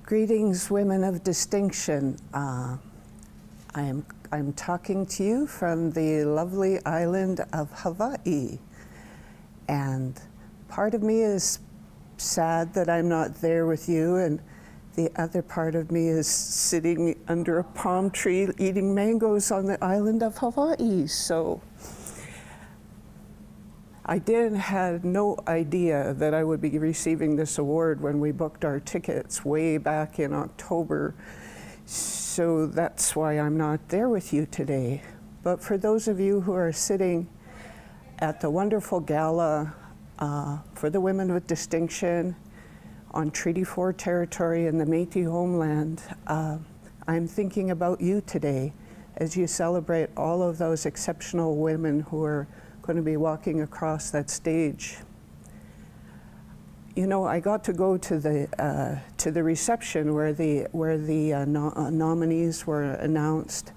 Greetings, women of distinction. I'm talking to you from the lovely island of Hawaii. And part of me is sad that I'm not there with you, and the other part of me is sitting under a palm tree eating mangoes on the island of Hawaii. So I had no idea that I would be receiving this award when we booked our tickets way back in October. So that's why I'm not there with you today. But for those of you who are sitting at the wonderful gala for the Women with Distinction on Treaty 4 territory in the Métis homeland, I'm thinking about you today as you celebrate all of those exceptional women who are going to be walking across that stage. You know, I got to go to the reception where the nominees were announced,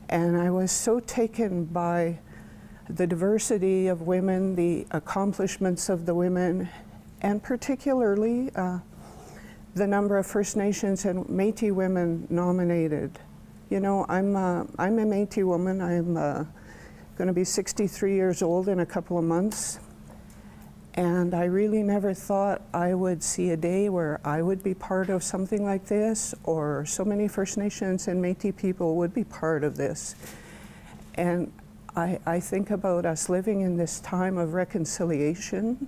and I was so taken by the diversity of women, the accomplishments of the women, and particularly the number of First Nations and Métis women nominated. You know, I'm a Métis woman. I'm going to be 63 years old in a couple of months, and I really never thought I would see a day where I would be part of something like this, or so many First Nations and Métis people would be part of this. And I think about us living in this time of reconciliation,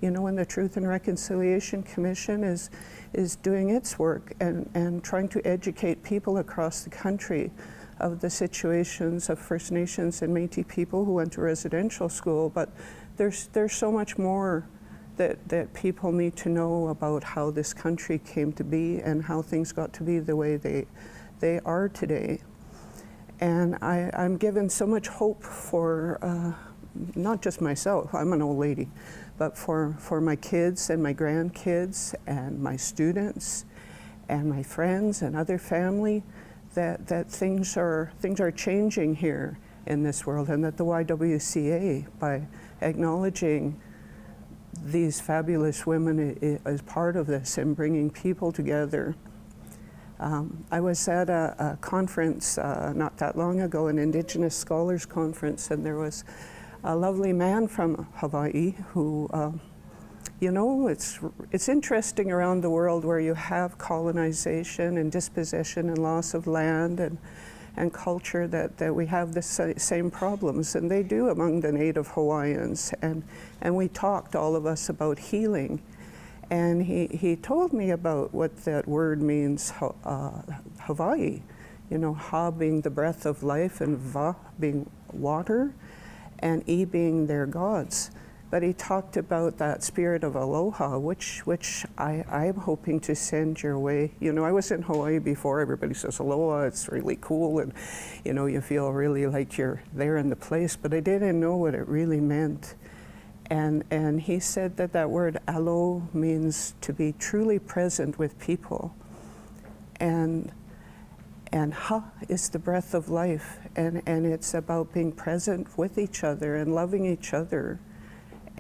you know, when the Truth and Reconciliation Commission is doing its work and trying to educate people across the country of the situations of First Nations and Métis people who went to residential school. But there's so much more that people need to know about how this country came to be and how things got to be the way they are today. And I'm given so much hope for not just myself, I'm an old lady, but for my kids and my grandkids and my students and my friends and other family, that things are changing here in this world, and that the YWCA, by acknowledging these fabulous women, is part of this and bringing people together. I was at a conference not that long ago, an Indigenous Scholars Conference, and there was a lovely man from Hawaii who, you know, it's interesting around the world where you have colonization and dispossession and loss of land and culture that we have the same problems, and they do among the Native Hawaiians. And we talked, all of us, about healing. And he told me about what that word means, Hawaii. You know, Ha being the breath of life, and Va being water, and E being their gods. But he talked about that spirit of aloha, which I'm hoping to send your way. You know, I was in Hawaii before. Everybody says aloha, it's really cool, and you know, you feel really like you're there in the place, but I didn't know what it really meant. And he said that word alo means to be truly present with people. And Ha is the breath of life, and it's about being present with each other and loving each other.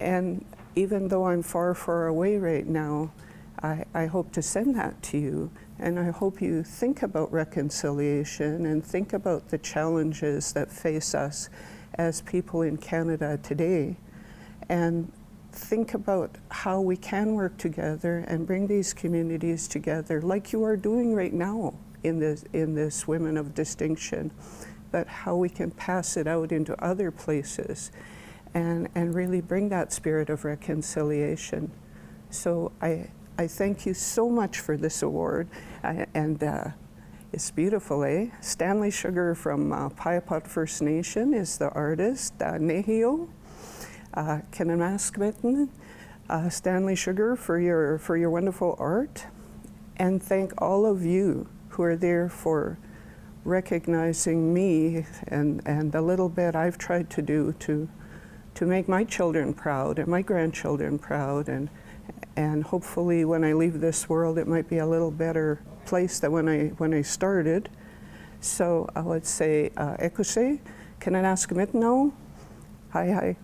And even though I'm far away right now, I hope to send that to you. And I hope you think about reconciliation and think about the challenges that face us as people in Canada today. And think about how we can work together and bring these communities together, like you are doing right now in this Women of Distinction, but how we can pass it out into other places and really bring that spirit of reconciliation. So I thank you so much for this award, and it's beautiful, eh? Stanley Sugar from Piapot First Nation is the artist, Nehio. Kenemaskmitten, Stanley Sugar, for your wonderful art, and thank all of you who are there for recognizing me and the little bit I've tried to do to make my children proud and my grandchildren proud, and hopefully when I leave this world it might be a little better place than when I started. So I would say, Ekuse, Kenemaskmitten, hi.